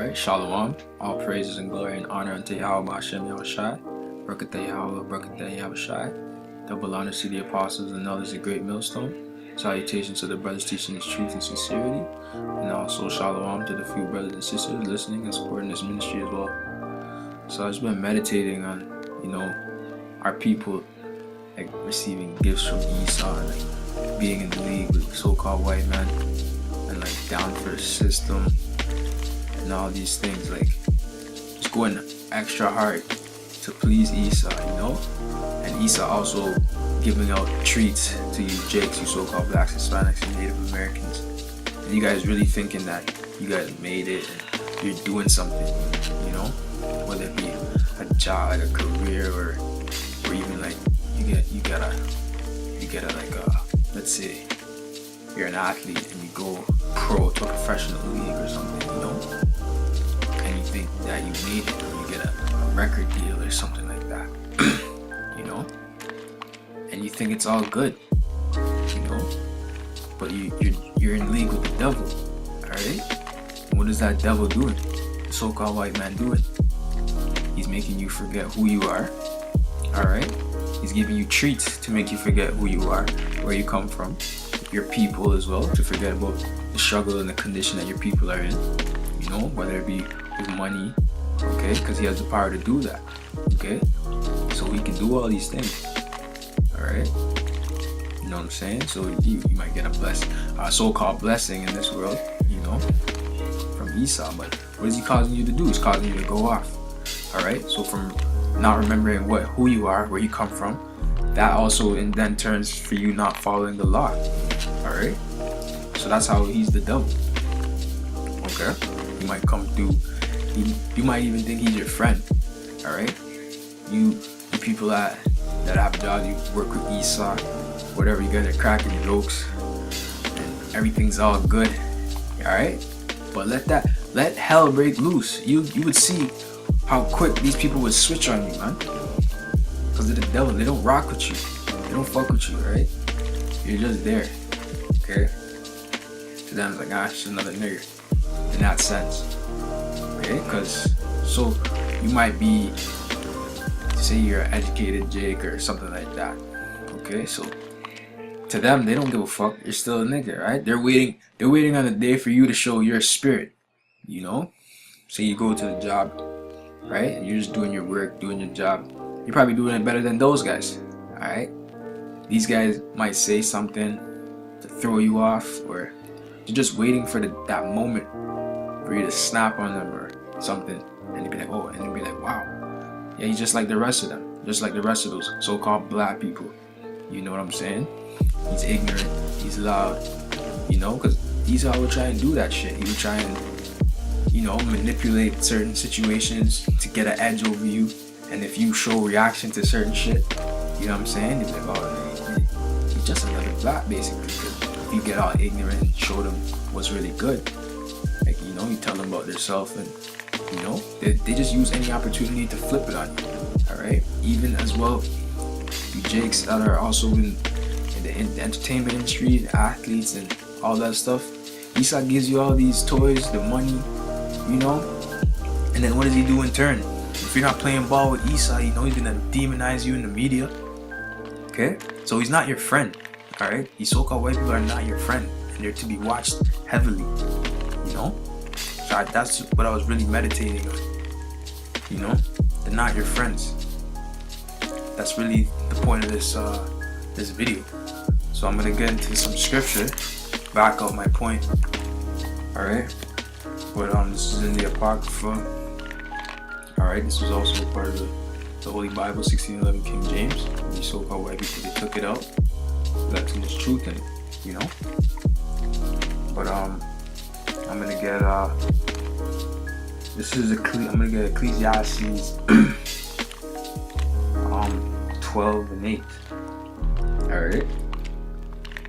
Alright, Shalom. All praises and glory and honor unto Yahweh Hashem Yahushai. Barakatah Yahweh, Barakatah Yahushai. Double honors to the apostles and others, a great millstone. Salutations to the brothers teaching his truth and sincerity. And also Shalom to the few brothers and sisters listening and supporting this ministry as well. So I've been meditating on, our people like receiving gifts from Esau and like being in the league with so-called white men and like down for the system and all these things, like just going extra hard to please Esau, and Esau also giving out treats to you Jakes, you so-called blacks, Hispanics, and Native Americans. And you guys really thinking that you guys made it and you're doing something, whether it be a job, like a career, or even like you get a like let's say you're an athlete and you go pro to a professional league or something, and you think that you made it, or you get a record deal or something like that, and you think it's all good, but you're in league with the devil, alright? And what is that devil doing? The so-called white man doing? He's making you forget who you are, alright? He's giving you treats to make you forget who you are, where you come from, your people as well, to forget about the struggle and the condition that your people are in, whether it be with money, okay, because he has the power to do that, okay, so he can do all these things, alright, you know what I'm saying? So you might get a so-called blessing in this world, from Esau, but what is he causing you to do? He's causing you to go off, alright, so from not remembering who you are, where you come from, that also in then turns for you not following the law, alright, so that's how he's the devil, okay? You might come through, you might even think he's your friend, alright? You people that have jobs, you work with Esau, whatever, you guys are cracking jokes, and everything's all good, alright? But let hell break loose. You would see how quick these people would switch on you, man. Because of the devil, they don't rock with you. They don't fuck with you, right? You're just there, okay? To them, it's like, it's just another nigger. In that sense, okay? Because, so, you might be, say you're an educated Jake or something like that, okay? So, to them, they don't give a fuck. You're still a nigger, right? They're waiting on the day for you to show your spirit, Say you go to the job, right? And you're just doing your work, doing your job. You're probably doing it better than those guys, alright? These guys might say something to throw you off, or you're just waiting for that moment for you to snap on them or something, and they'd be like, wow, yeah, he's just like the rest of them, just like the rest of those so-called black people. You know what I'm saying? He's ignorant, he's loud, because Esau would try and do that shit. He would try and, manipulate certain situations to get an edge over you. And if you show reaction to certain shit, you know what I'm saying? He's like, he's just another black, basically. Because if you get all ignorant and show them what's really good, like, you tell them about themselves, and, they just use any opportunity to flip it on you, alright? Even as well, you Jakes that are also in the entertainment industry, the athletes and all that stuff. Esau gives you all these toys, the money, and then what does he do in turn? If you're not playing ball with Esau, he's gonna demonize you in the media, okay? So he's not your friend, alright? These so-called white people are not your friend, and they're to be watched heavily, So that's what I was really meditating on, They're not your friends. That's really the point of this video. So I'm gonna get into some scripture, back up my point, alright? But this is in the Apocrypha. Alright, this was also part of the Holy Bible, 1611 King James. These so-called white people, they took it out. Got too much truth in it, But I'm gonna get I'm gonna get Ecclesiastes 12 and 8. Alright. It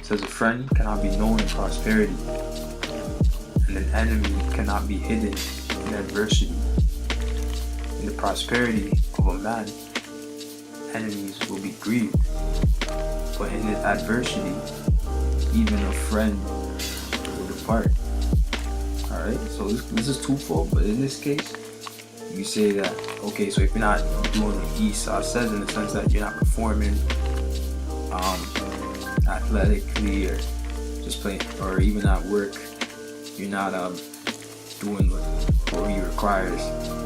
says a friend cannot be known in prosperity, and an enemy cannot be hidden in adversity. In the prosperity of a man, enemies will be grieved, but in his adversity, even a friend will depart. Alright. Alright, so this is twofold, but in this case, you say that, okay, so if you're not doing what Esau says, in the sense that you're not performing athletically, or just playing, or even at work, you're not doing what he requires,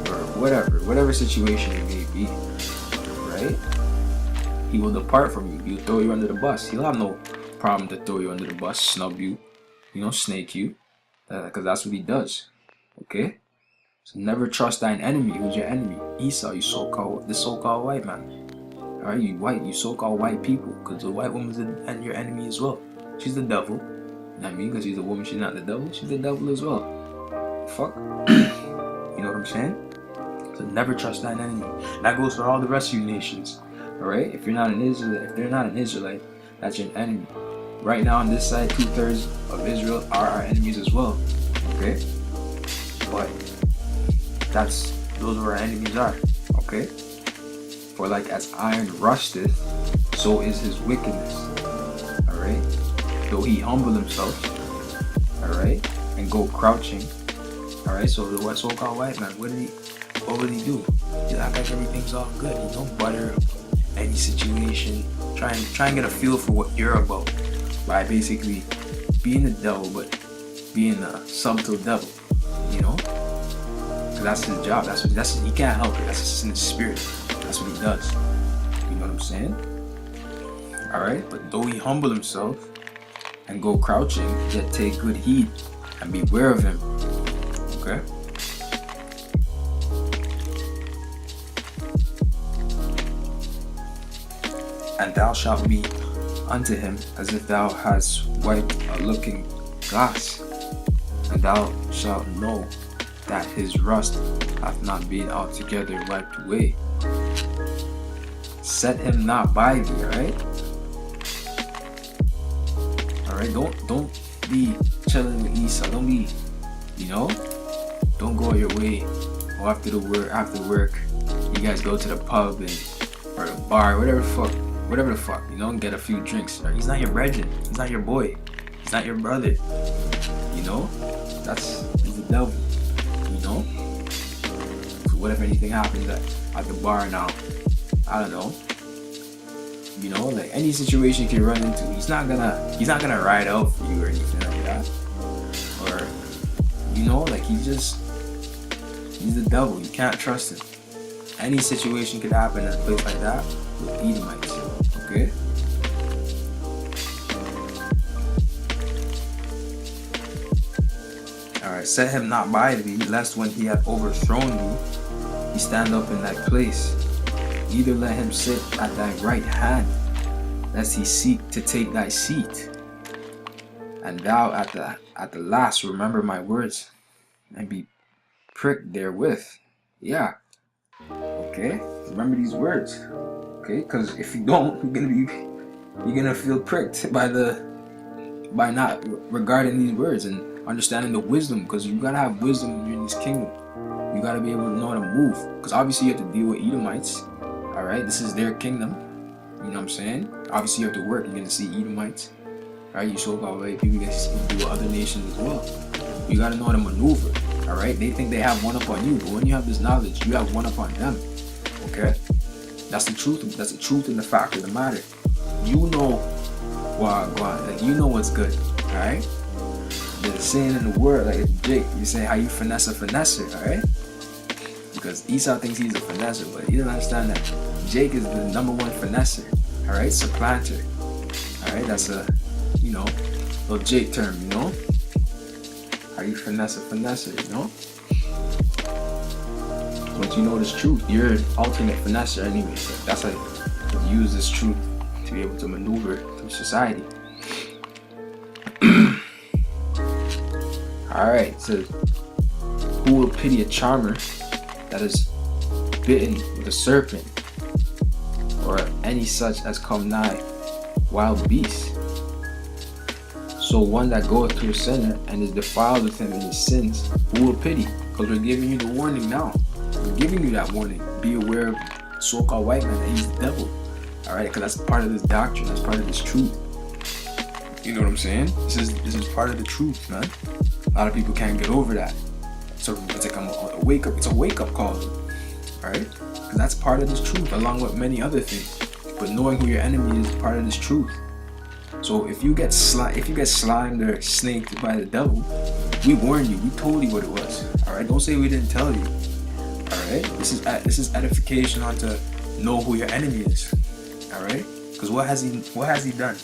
or whatever situation it may be, right? He will depart from you. He'll throw you under the bus. He'll have no problem to throw you under the bus, snub you, snake you, because that's what he does. Okay? So never trust thine enemy. Who's your enemy? Esau, the so-called white man. Alright, you so-called white people, because the white woman's your enemy as well. She's the devil. You know what I mean? Because she's a woman, she's not the devil. She's the devil as well. Fuck. You know what I'm saying? So never trust thine enemy. That goes for all the rest of you nations. Alright? If you're not an Israelite, if they're not an Israelite, that's your enemy. Right now on this side, 2/3 of Israel are our enemies as well. Okay? But those are our enemies are. Okay? For like as iron rusteth, so is his wickedness. Alright? Though he humble himself, alright, and go crouching. Alright, so the so-called white man, what would he do? He act like everything's all good, butter up any situation. Try and get a feel for what you're about by basically being the devil, but being a subtle devil, because that's his job. That's he can't help it. That's just in his spirit. That's what he does. You know what I'm saying? Alright, but though he humble himself and go crouching, yet take good heed and beware of him. Okay? And thou shalt be unto him as if thou hast wiped a looking glass, and thou shalt know that his rust hath not been altogether wiped away. Set him not by thee, alright? Don't be chilling with Esau. Don't be, don't go your way. Or after work, you guys go to the pub or the bar, whatever the fuck, get a few drinks. He's not your brethren. He's not your boy. He's not your brother. He's the devil. So what if anything happens at the bar now? I don't know. Like any situation you can run into, he's not gonna ride out for you or anything like that. Or like he's the devil. You can't trust him. Any situation could happen at a place like that with Edomites. Okay? Alright, set him not by thee, lest when he hath overthrown thee, he stand up in thy place. Neither let him sit at thy right hand, lest he seek to take thy seat. And thou at the last remember my words, and be pricked therewith. Yeah. Okay? Remember these words. Okay? Because if you don't, you're gonna feel pricked by not regarding these words and understanding the wisdom, because you gotta have wisdom when you're in this kingdom. You gotta be able to know how to move, because obviously you have to deal with Edomites. Alright, this is their kingdom. You know what I'm saying? Obviously you have to work. You're gonna see Edomites. Alright, you so-called white people, you guys deal with other nations as well. You gotta know how to maneuver. Alright, they think they have one up on you, but when you have this knowledge, you have one up on them. Okay? That's the truth. That's the truth and the fact of the matter. You know you know what's good. Alright? There's a saying in the word, like it's Jake. You say how you finesse a finesser, alright? Because Esau thinks he's a finesser, but he doesn't understand that Jake is the #1 finesser. Alright? Supplanter. Alright? That's a little Jake term, how you finesse a finesser, But you know this truth. You're an alternate finesser anyway. So that's how you use this truth to be able to maneuver through society. Alright, so who will pity a charmer that is bitten with a serpent, or any such as come nigh wild beasts? So one that goeth to a sinner and is defiled with him in his sins, who will pity? Because we're giving you the warning now. We're giving you that warning. Be aware of so-called white man, that he's the devil. Alright, because that's part of this doctrine. That's part of this truth. You know what I'm saying? This is part of the truth, man. A lot of people can't get over that. So it's like a wake up. It's a wake up call, all right? Because that's part of this truth, along with many other things. But knowing who your enemy is part of this truth. So if you get slimed or snaked by the devil, we warned you. We told you what it was. All right. Don't say we didn't tell you. All right. This is edification on to know who your enemy is. All right. Because what has he done?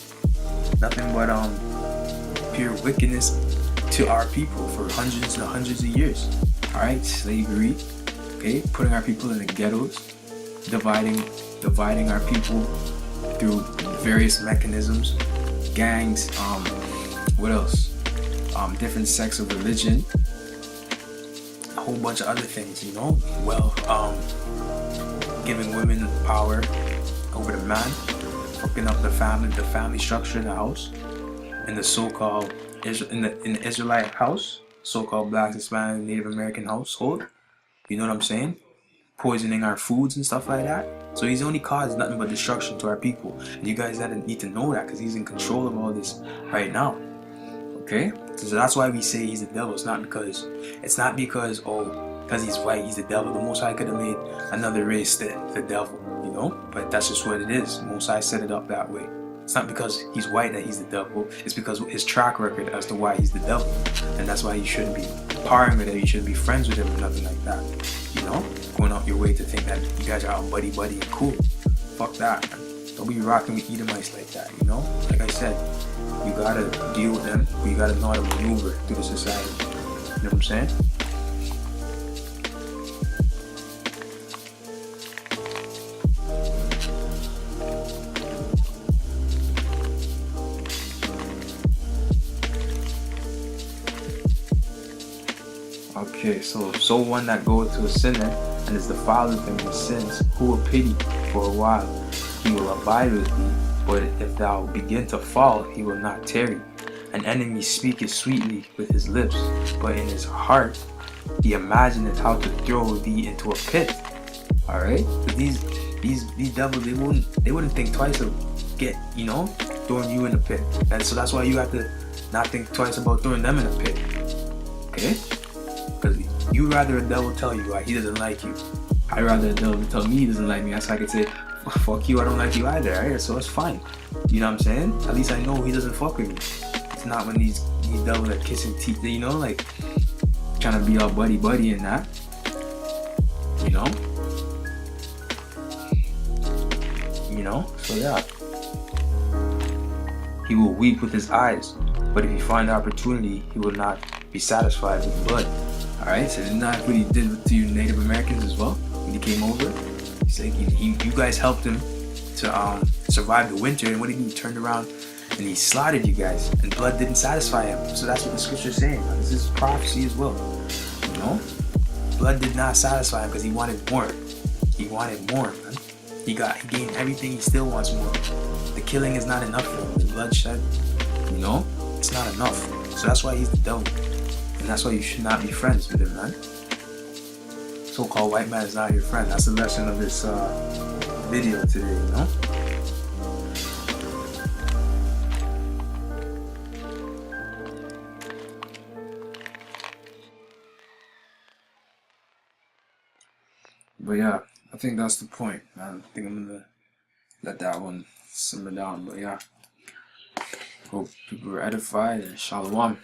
Nothing but pure wickedness to our people for hundreds and hundreds of years. All right. Slavery. Okay. Putting our people in the ghettos, dividing our people through various mechanisms, gangs, what else? Different sects of religion, a whole bunch of other things, you know. Well, giving women power over the man, fucking up the family structure in the house, in the so-called in the Israelite house, so-called Black, Hispanic, Native American household. You know what I'm saying? Poisoning our foods and stuff like that. So he's only caused nothing but destruction to our people. And you guys need to know that, because he's in control of all this right now. Okay? So that's why we say he's the devil. It's not because he's white, he's the devil. The Most High could have made another race the devil, you know? But that's just what it is. The Most High set it up that way. It's not because he's white that he's the devil. It's because his track record as to why he's the devil. And that's why you shouldn't be parring with him. You shouldn't be friends with him or nothing like that. You know? Going out your way to think that you guys are all buddy and cool. Fuck that, man. Don't be rocking with Edomites like that, you know? Like I said, you gotta deal with them, but you gotta know how to maneuver through the society. You know what I'm saying? Okay, so one that goeth to a sinner and is defiled with him in sins, who will pity for a while? He will abide with thee, but if thou begin to fall, he will not tarry. An enemy speaketh sweetly with his lips, but in his heart he imagineth how to throw thee into a pit. All right, but these devils, they wouldn't think twice of throwing you in a pit, and so that's why you have to not think twice about throwing them in a pit. Okay. Because you rather a devil tell you he doesn't like you. I'd rather a devil tell me he doesn't like me. That's why I could say, fuck you, I don't like you either. Right? So it's fine. You know what I'm saying? At least I know he doesn't fuck with me. It's not when these devils are kissing teeth, you know, like trying to be all buddy and that. You know? So yeah. He will weep with his eyes, but if he find opportunity, he will not be satisfied with blood. Alright, so isn't that what he did to you Native Americans as well when he came over? He's like, you guys helped him to survive the winter, and what did he do? He turned around and he slaughtered you guys, and blood didn't satisfy him. So that's what the scripture is saying. This is prophecy as well. You know? Blood did not satisfy him because he wanted more. He wanted more, man. He gained everything, he still wants more. The killing is not enough for him. The bloodshed, you know? It's not enough. So that's why he's the devil. And that's why you should not be friends with him, man. So-called white man is not your friend. That's the lesson of this video today, you know? But yeah, I think that's the point, man. I think I'm gonna let that one simmer down. But yeah, hope people were edified, and shalom.